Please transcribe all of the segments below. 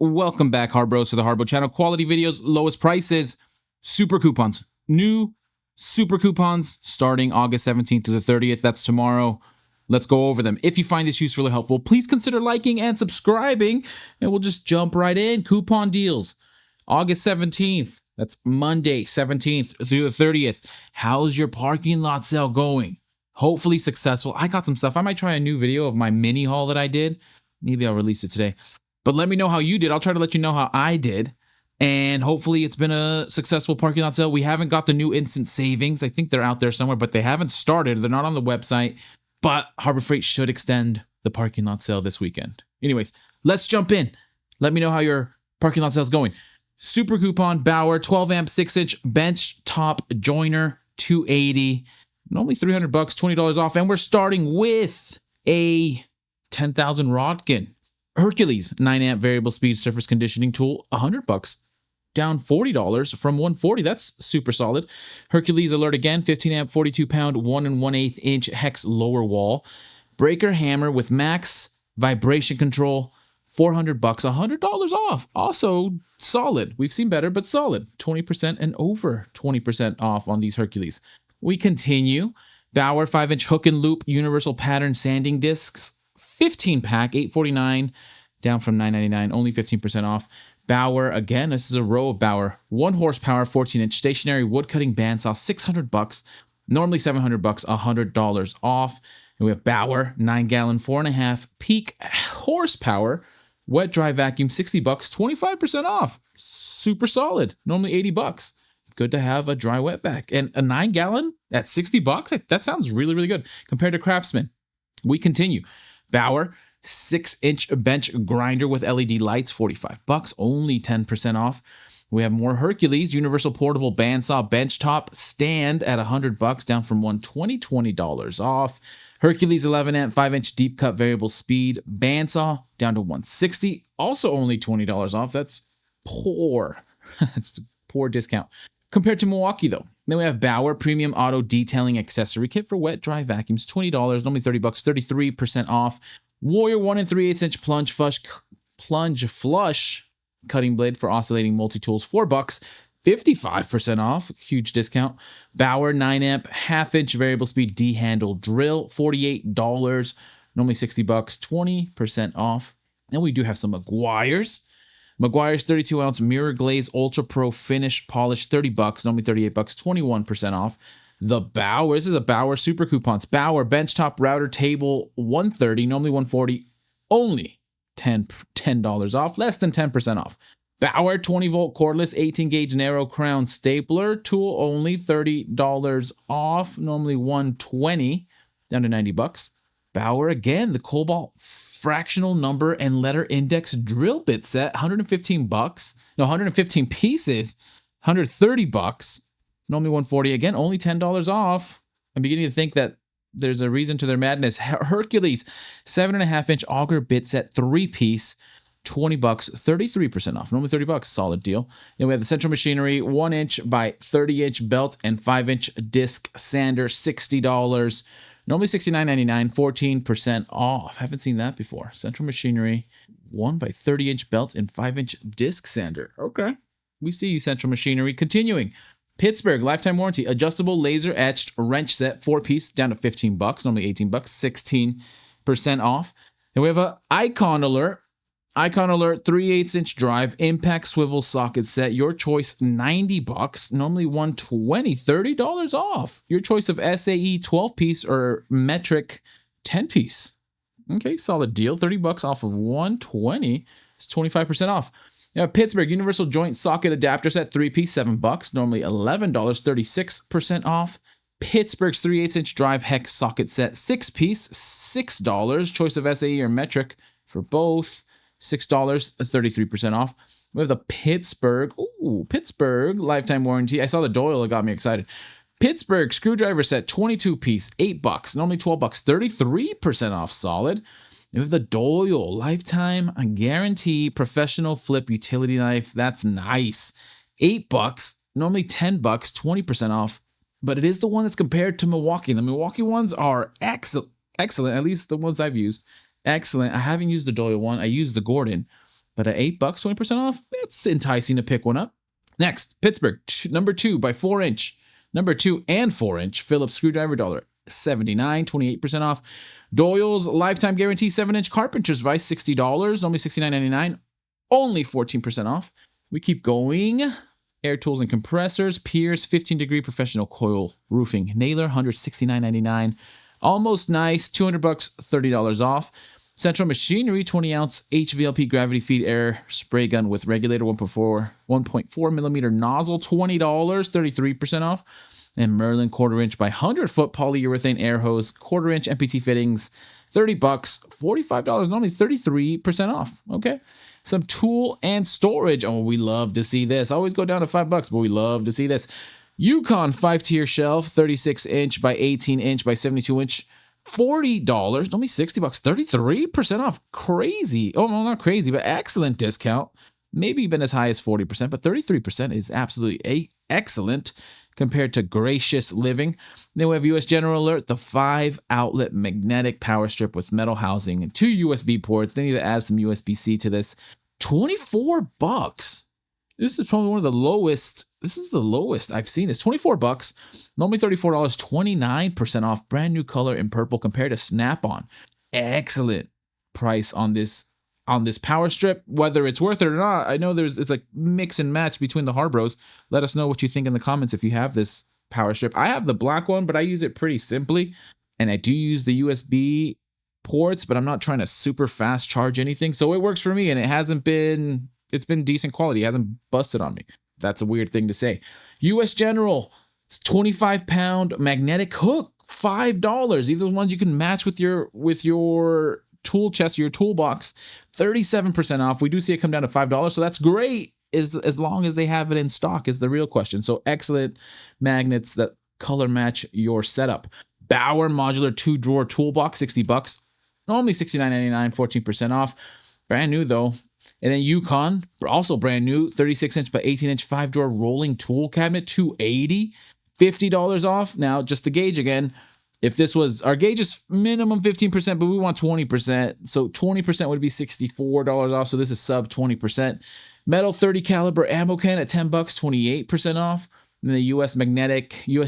Welcome back, HARBROs, to the HARBRO channel. Quality videos, lowest prices, super coupons. New super coupons starting August 17th to the 30th. That's tomorrow. Let's go over them. If you find this useful or helpful, please consider liking and subscribing, and we'll just jump right in. Coupon deals. August 17th. That's Monday, 17th through the 30th. How's your parking lot sale going? Hopefully successful. I got some stuff. I might try a new video of my mini haul that I did. Maybe I'll release it today. But let me know how you did. I'll try to let you know how I did. And hopefully it's been a successful parking lot sale. We haven't got the new instant savings. I think they're out there somewhere, but they haven't started. They're not on the website. But Harbor Freight should extend the parking lot sale this weekend. Anyways, let's jump in. Let me know how your parking lot sale is going. Super coupon, Bauer, 12 amp, 6-inch bench top joiner, $280. Normally $300, $20 off. And we're starting with a 10,000 Rodkin. Hercules 9 amp variable speed surface conditioning tool, $100, down $40 from $140. That's super solid. Hercules Alert again, 15 amp 42 pound 1 1/8 inch hex lower wall. Breaker hammer with max vibration control, $400, $100 off. Also solid. We've seen better, but solid. 20% and over 20% off on these Hercules. We continue. Bauer 5-inch hook and loop universal pattern sanding discs. 15 pack, $849, down from $999, only 15% off. Bauer, again, this is a row of Bauer. 1 horsepower, 14-inch stationary wood cutting bandsaw, $600, normally $700, $100 off. And we have Bauer, 9-gallon, 4.5 peak horsepower, wet dry vacuum, $60, 25% off. Super solid, normally $80. Good to have a dry wet vac. And a 9-gallon at $60, that sounds really, really good compared to Craftsman. We continue. Bauer, 6-inch bench grinder with LED lights, $45, only 10% off. We have more Hercules, universal portable bandsaw benchtop stand at $100, down from $120, $20 off. Hercules 11 amp 5-inch deep cut variable speed bandsaw, down to $160, also only $20 off. That's poor. That's a poor discount compared to Milwaukee, though. Then we have Bauer Premium Auto Detailing Accessory Kit for wet dry vacuums, $20, normally $30, 33% off. Warrior 1 3/8 plunge flush cutting blade for oscillating multi-tools, $4, 55% off, huge discount. Bauer 9 amp half-inch variable speed D-handle drill, $48, normally $60, 20% off. And we do have some Meguiar's. Meguiar's 32-ounce mirror glaze ultra pro finish polish, $30, normally $38, 21% off. The Bauer, this is a Bauer super coupons. Bauer benchtop router table, $130, normally $140, only $10 off, less than 10% off. Bauer 20-volt cordless 18-gauge narrow crown stapler tool, only $30 off, normally $120, down to $90. Bauer again, the Cobalt fractional number and letter index drill bit set, $115 pieces, $130, normally $140, again, only $10 off. I'm beginning to think that there's a reason to their madness. Hercules 7.5-inch auger bit set 3-piece, $20, 33% off, normally $30, solid deal. Then we have the Central Machinery 1-inch by 30-inch belt and 5-inch disc sander, $60, normally $69.99, 14% off. Haven't seen that before. Central Machinery 1 by 30-inch belt and 5-inch disc sander. Okay, we see you, Central Machinery. Continuing. Pittsburgh lifetime warranty adjustable laser etched wrench set 4-piece, down to $15, normally $18, 16% off. Then we have a Icon Alert 3/8-inch drive impact swivel socket set, your choice, $90, normally $120, $30 off. Your choice of SAE 12-piece or metric 10-piece. Okay, solid deal. $30 off of $120. It's 25% off. Now, Pittsburgh universal joint socket adapter set 3-piece, $7, normally $11, 36% off. Pittsburgh's 3/8-inch drive hex socket set 6-piece, $6. Choice of SAE or metric for both, $6, 33% off. We have the Pittsburgh lifetime warranty. I saw the Doyle, it got me excited. Pittsburgh screwdriver set 22-piece, $8, normally $12, 33% off, solid. We have the Doyle lifetime guarantee professional flip utility knife. That's nice. $8, normally $10, 20% off. But it is the one that's compared to Milwaukee. The Milwaukee ones are excellent, at least the ones I've used. Excellent. I haven't used the Doyle one. I used the Gordon. But at $8, 20% off, it's enticing to pick one up. Next, Pittsburgh, number 2 by 4-inch. Number 2 and 4-inch Phillips screwdriver, $79, 28% off. Doyle's lifetime guarantee 7-inch carpenter's vise, $60, normally $69.99, only 14% off. We keep going. Air tools and compressors, Pierce 15-degree professional coil roofing nailer, $169.99, almost nice, $200, $30 off. Central Machinery 20-ounce HVLP gravity feed air spray gun with regulator, 1.4 millimeter nozzle, $20, 33% off. And Merlin 1/4-inch by 100-foot polyurethane air hose, 1/4-inch MPT fittings, $30, $45, normally 33% off. Okay. Some tool and storage. Oh, we love to see this. Always go down to $5, but we love to see this. Yukon 5-tier shelf, 36-inch by 18-inch by 72-inch, $40, only $60, 33% off. Crazy. Oh, well, not crazy, but excellent discount. Maybe even as high as 40%, but 33% is absolutely excellent compared to Gracious Living. Then we have US General Alert, the 5-outlet magnetic power strip with metal housing and 2 USB ports. They need to add some USB-C to this. $24. This is probably one of the lowest. This is the lowest I've seen. It's $24. Normally $34, 29% off. Brand new color in purple compared to Snap-on. Excellent price on this power strip. Whether it's worth it or not, I know it's like mix and match between the HARBROs. Let us know what you think in the comments if you have this power strip. I have the black one, but I use it pretty simply. And I do use the USB ports, but I'm not trying to super fast charge anything. So it works for me, and it's been decent quality. It hasn't busted on me. That's a weird thing to say. US General, 25-pound magnetic hook, $5. These are the ones you can match with your tool chest, your toolbox, 37% off. We do see it come down to $5, so that's great as long as they have it in stock is the real question. So excellent magnets that color match your setup. Bauer modular 2-drawer toolbox, $60, only $69.99, 14% off. Brand new though. And then Yukon, also brand new, 36-inch by 18-inch 5-drawer rolling tool cabinet, $280, $50 off. Now, just the gauge again. If this was, our gauge is minimum 15%, but we want 20%. So 20% would be $64 off. So this is sub 20%. Metal 30 caliber ammo can at $10, 28% off. And the US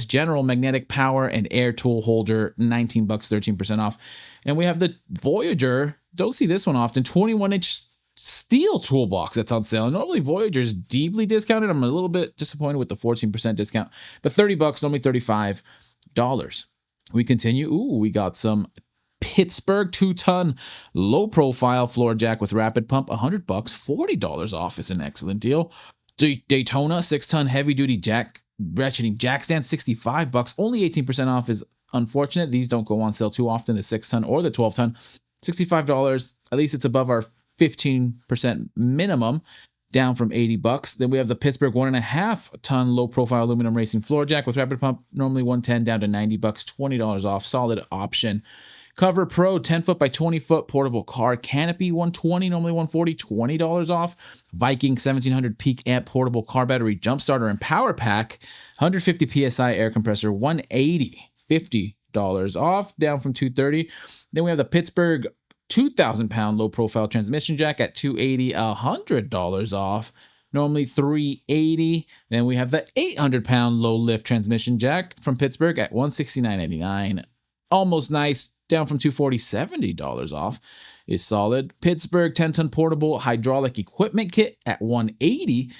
General magnetic power and air tool holder, $19, 13% off. And we have the Voyager, don't see this one often, 21-inch steel toolbox that's on sale. Normally Voyager is deeply discounted. I'm a little bit disappointed with the 14% discount, but $30, normally $35. We continue. Ooh, we got some Pittsburgh 2-ton low profile floor jack with rapid pump, $100, $40 off is an excellent deal. Daytona 6-ton heavy duty ratcheting jack stand, $65, only 18% off is unfortunate. These don't go on sale too often, the 6-ton or the 12-ton. $65, at least it's above our 15% minimum, down from $80. Then we have the Pittsburgh 1.5-ton low profile aluminum racing floor jack with rapid pump, normally $110 down to $90, $20 off, solid option. Cover Pro 10-foot by 20-foot portable car canopy, $120, normally $140, $20 off. Viking 1700 peak amp portable car battery jump starter and power pack, 150 psi air compressor, $180, $50 off, down from $230. Then we have the Pittsburgh 2,000-pound low-profile transmission jack at $280, $100 off, normally $380. Then we have the 800-pound low-lift transmission jack from Pittsburgh at $169.99, almost nice, down from $240, $70 off is solid. Pittsburgh 10-ton portable hydraulic equipment kit at $180,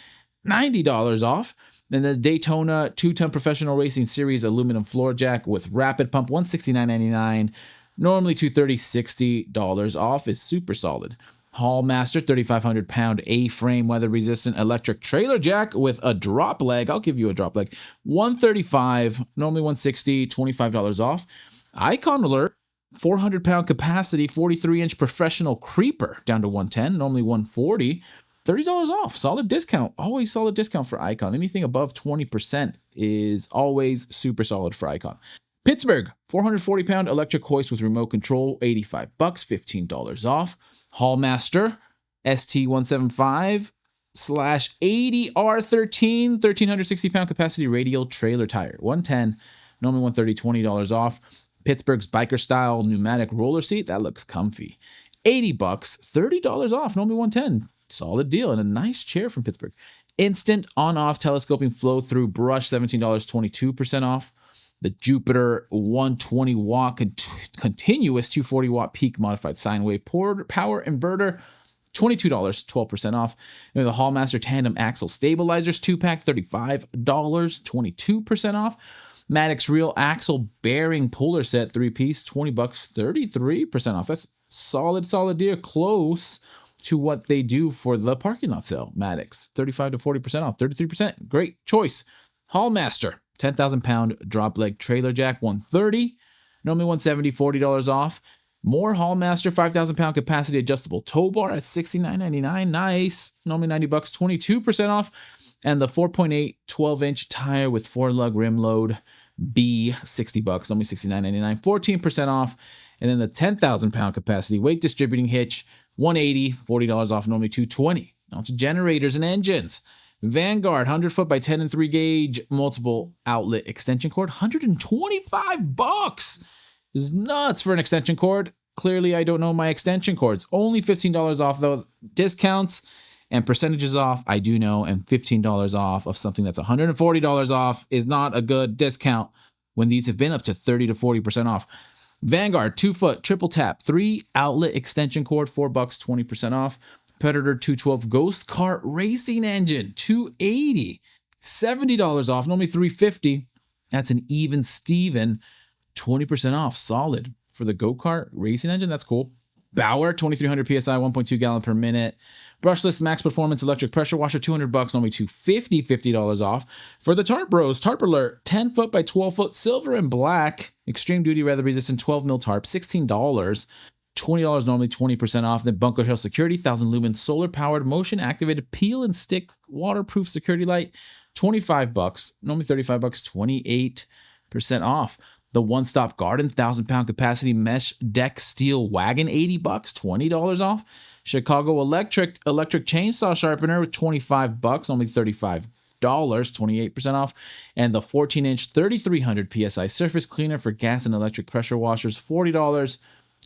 $90 off. Then the Daytona 2-ton professional racing series aluminum floor jack with rapid pump, $169.99. Normally $230, $60 off is super solid. Hallmaster 3,500-pound A-frame weather-resistant electric trailer jack with a drop leg. I'll give you a drop leg. $135, normally $160, $25 off. Icon Alert 400-pound capacity 43-inch professional creeper down to $110, normally $140. $30 off. Solid discount. Always solid discount for Icon. Anything above 20% is always super solid for Icon. Pittsburgh 440-pound electric hoist with remote control, $85, $15 off. Hallmaster ST175/80R13, 1,360-pound capacity radial trailer tire, $110, normally $130, $20 off. Pittsburgh's biker style pneumatic roller seat, that looks comfy, $80, $30 off, normally $110. solid deal, and a nice chair from Pittsburgh. Instant on-off telescoping flow-through brush, $17, 22% off. The Jupiter 120 watt continuous 240 watt peak modified sine wave power inverter, $22, 12% off. And the Hallmaster tandem axle stabilizers 2-pack, $35, 22% off. Maddox real axle bearing puller set 3-piece, $20, 33% off. That's solid deal, close to what they do for the parking lot sale. Maddox 35 to 40% off, 33%. Great choice. Hallmaster 10,000 pound drop leg trailer jack, $130, normally $170, $40 off. More Hallmaster 5,000 pound capacity adjustable tow bar at $69.99. Nice, normally $90, 22% off. And the 4.8 12-inch tire with 4-lug rim load B, $60, only $69.99, 14% off. And then the 10,000 pound capacity weight distributing hitch, $180, $40 off, normally $220. Now to generators and engines. Vanguard 100 foot by 10 and 3 gauge multiple outlet extension cord, $125 is nuts for an extension cord. Clearly, I don't know my extension cords. Only $15 off though. Discounts and percentages off, I do know, and $15 off of something that's $140 off is not a good discount when these have been up to 30 to 40% off. Vanguard 2 foot triple tap 3 outlet extension cord, $4, 20% off. Predator 212 Ghost Kart Racing Engine, $280, $70 off, normally $350. That's an even Steven, 20% off, solid for the go-kart racing engine. That's cool. Bauer 2300 psi, 1.2 gallon per minute. Brushless max performance electric pressure washer, $200, normally $250, $50 off. For the Tarp Bros, Tarp Alert 10 foot by 12 foot silver and black extreme duty weather resistant 12 mil tarp, $16, $20, normally 20% off. Then Bunker Hill Security 1000 lumen solar powered motion activated peel and stick waterproof security light, $25, normally $35, 28% off. The One Stop Garden 1,000 pound capacity mesh deck steel wagon, $80, $20 off. Chicago Electric chainsaw sharpener with $25, only $35, 28% off. And the 14-inch 3300 psi surface cleaner for gas and electric pressure washers, $40,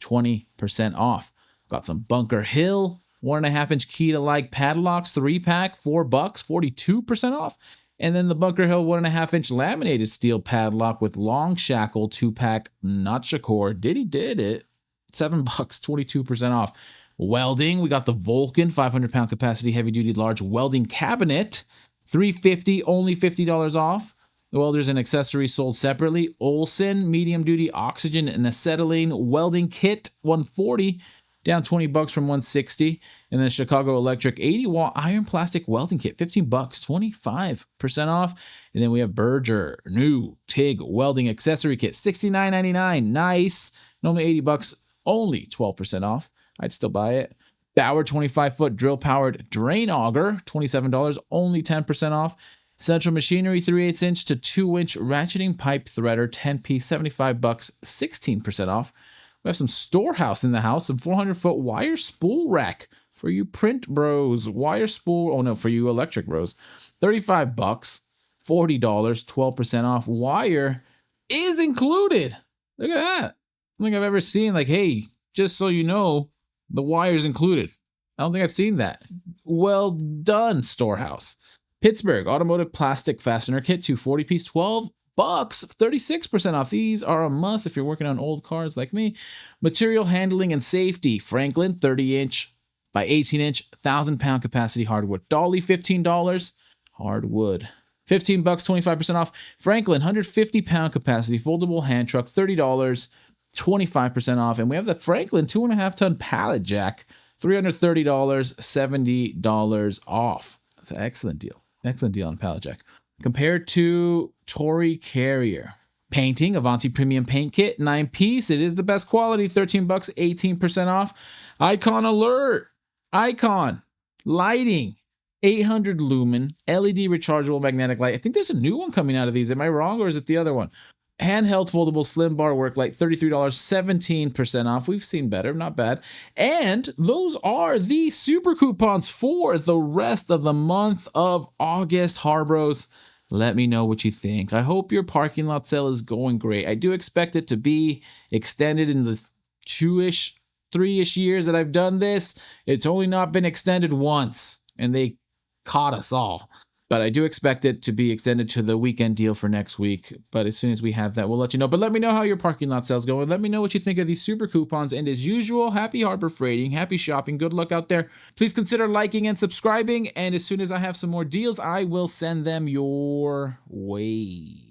20% off. Got some Bunker Hill 1.5-inch key to like padlocks, 3-pack, $4, 42% off. And then the Bunker Hill 1.5-inch laminated steel padlock with long shackle 2-pack notch cord. Did it? $7, 22% off. Welding, we got the Vulcan 500 pound capacity heavy duty large welding cabinet, $350, only $50 off. The welders and accessories sold separately. Olson medium duty oxygen and acetylene welding kit, $140, down $20 from $160. And then Chicago Electric 80 watt iron plastic welding kit, $15, 25% off. And then we have Berger new TIG welding accessory kit, $69.99. Nice. Normally $80, only 12% off. I'd still buy it. Bauer 25 foot drill powered drain auger, $27, only 10% off. Central Machinery 3/8 inch to 2-inch ratcheting pipe threader, 10-piece, $75, 16% off. We have some Storehouse in the house, some 400-foot wire spool rack for you print bros. Wire spool, oh no, for you electric bros. $35, $40, 12% off. Wire is included. Look at that. I don't think I've ever seen, like, hey, just so you know, the wire's included. I don't think I've seen that. Well done, Storehouse. Pittsburgh Automotive plastic fastener kit, 240-piece, $12, 36% off. These are a must if you're working on old cars like me. Material handling and safety. Franklin 30-inch by 18-inch, 1,000-pound capacity hardwood dolly, $15. Hardwood. $15, 25% off. Franklin 150-pound capacity foldable hand truck, $30, 25% off. And we have the Franklin 2.5-ton pallet jack, $330, $70 off. That's an excellent deal. Excellent deal on pallet jack. Compared to Tory Carrier. Painting, Avanti Premium Paint Kit, 9-piece. It is the best quality, $13, 18% off. Icon Alert. Icon. Lighting. 800 lumen LED rechargeable magnetic light. I think there's a new one coming out of these. Am I wrong, or is it the other one? Handheld foldable slim bar work light, $33, 17% off. We've seen better, not bad. And those are the super coupons for the rest of the month of August. HARBROs, let me know what you think. I hope your parking lot sale is going great. I do expect it to be extended in the 2-ish 3-ish years that I've done this, it's only not been extended once, and they caught us all. But I do expect it to be extended to the weekend deal for next week. But as soon as we have that, we'll let you know. But let me know how your parking lot sales going. Let me know what you think of these super coupons. And as usual, happy Harbor freighting, happy shopping. Good luck out there. Please consider liking and subscribing. And as soon as I have some more deals, I will send them your way.